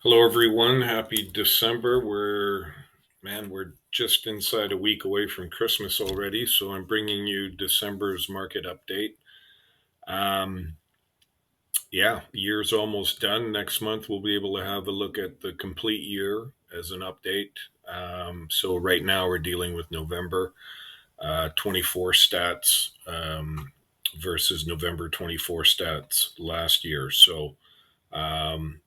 Hello, everyone. Happy December. We're just inside a week away from Christmas already, so I'm bringing you December's market update. Um, yeah, year's almost done. Next month, we'll be able to have a look at the complete year as an update. So right now, we're dealing with November 24 stats versus November 24 stats last year. So um,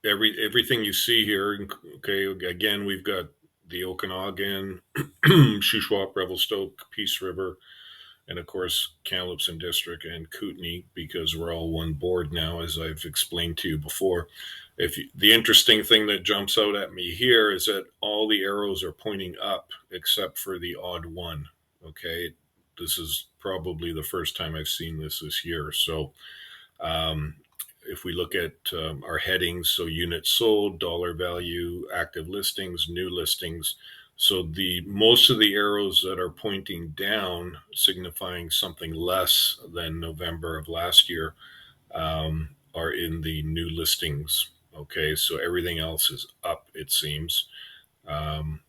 everything you see here. Okay, again, we've got the Okanagan, Shuswap, Revelstoke, Peace River, and of course Kamloops and District and Kootenay, because we're all one board now, as I've explained to you before. The interesting thing that jumps out at me here is that all the arrows are pointing up except for the odd one. Okay, this is probably the first time I've seen this year. So um, if we look at our headings, so units sold, dollar value, active listings, new listings. So the most of the arrows that are pointing down, signifying something less than November of last year, are in the new listings. Okay, so everything else is up, it seems,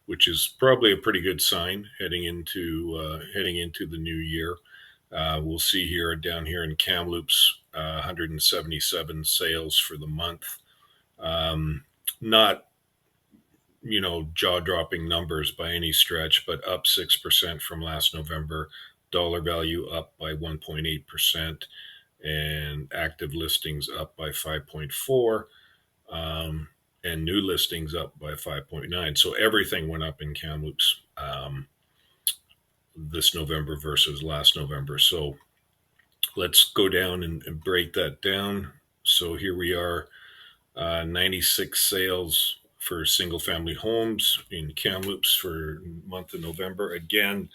which is probably a pretty good sign heading into the new year. We'll see here down here in Kamloops, 177 sales for the month. Not jaw dropping numbers by any stretch, but up 6% from last November. Dollar value up by 1.8%, and active listings up by 5.4, and new listings up by 5.9. So everything went up in Kamloops this November versus last November. So let's go down and break that down. So here we are, 96 sales for single family homes in Kamloops for month of November. Again,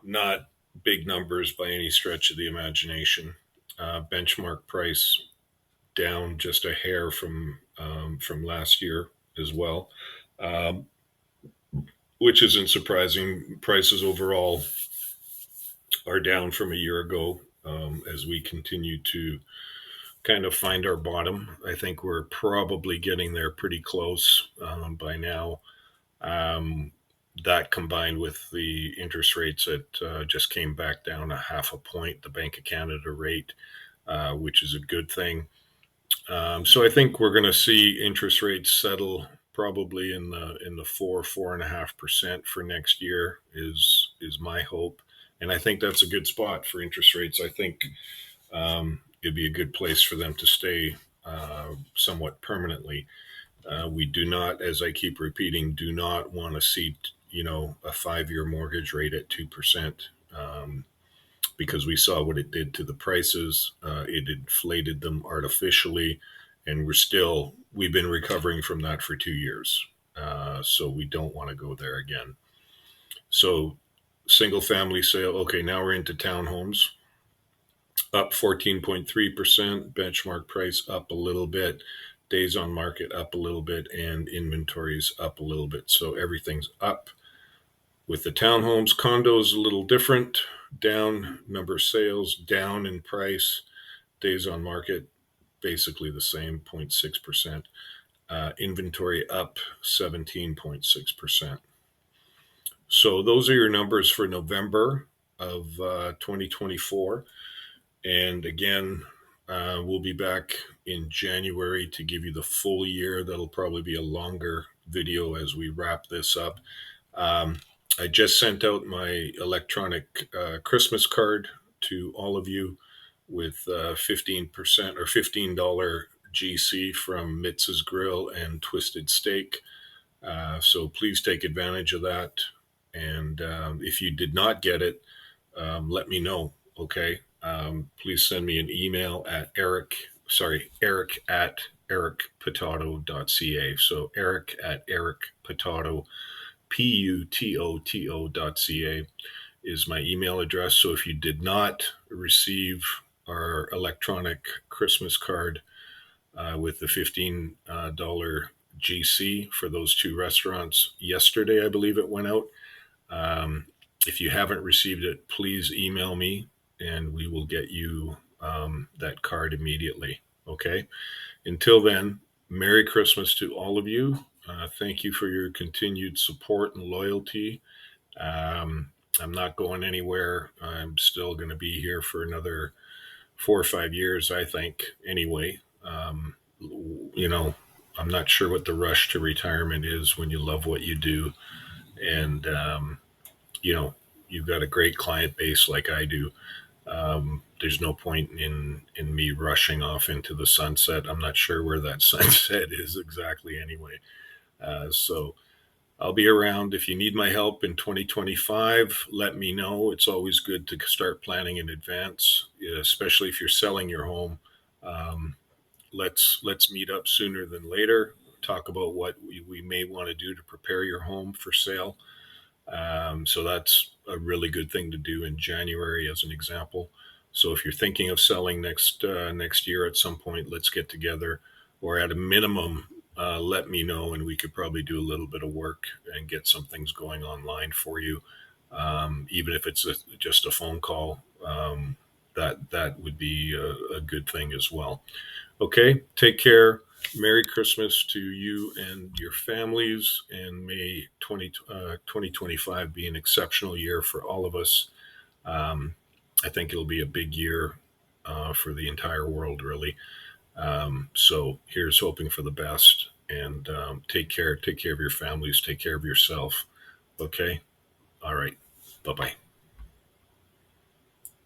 not big numbers by any stretch of the imagination. Benchmark price down just a hair from last year as well, um, which isn't surprising. Prices overall are down from a year ago, as we continue to kind of find our bottom. I think we're probably getting there pretty close by now. Um, that combined with the interest rates that just came back down a half a point, the Bank of Canada rate, which is a good thing. So I think we're going to see interest rates settle probably in the 4.5% for next year is my hope, and I think that's a good spot for interest rates. I think it'd be a good place for them to stay somewhat permanently. We do not, as I keep repeating, do not want to see a 5-year mortgage rate at 2%. Because we saw what it did to the prices. It inflated them artificially, and we've been recovering from that for 2 years. So we don't want to go there again. So single family sale. Okay, now we're into townhomes. Up 14.3%. Benchmark price up a little bit. Days on market up a little bit, and inventories up a little bit. So everything's up. With the townhomes, condos a little different. Down number of sales, down in price. Days on market basically the same, 0.6%. Inventory up 17.6%. So those are your numbers for November of 2024. And again, we'll be back in January to give you the full year. That'll probably be a longer video as we wrap this up. I just sent out my electronic Christmas card to all of you with 15% or $15 GC from Mitz's Grill and Twisted Steak. So please take advantage of that. And if you did not get it, let me know. Okay. Please send me an email at Eric at ericpotato.ca. So Eric at ericpotato, putoto.ca is my email address. So if you did not receive our electronic Christmas card with the $15 GC for those two restaurants yesterday, I believe it went out. If you haven't received it, please email me and we will get you that card immediately. Okay. Until then, Merry Christmas to all of you. Thank you for your continued support and loyalty. Um, I'm not going anywhere. I'm still going to be here for another 4 or 5 years, I think, anyway. You know, I'm not sure what the rush to retirement is when you love what you do. And, you know, you've got a great client base like I do. There's no point in me rushing off into the sunset. I'm not sure where that sunset is exactly anyway. So I'll be around. If you need my help in 2025, let me know. It's always good to start planning in advance, especially if you're selling your home. Um, let's meet up sooner than later. Talk about what we may want to do to prepare your home for sale. So that's a really good thing to do in January, as an example. So if you're thinking of selling next year at some point, let's get together, or at a minimum, let me know, and we could probably do a little bit of work and get some things going online for you, even if it's just a phone call. That would be a good thing as well. Okay, take care. Merry Christmas to you and your families, and may 2025 be an exceptional year for all of us. Um, I think it'll be a big year for the entire world, really. So here's hoping for the best, and take care. Take care of your families. Take care of yourself. Okay. All right. Bye bye.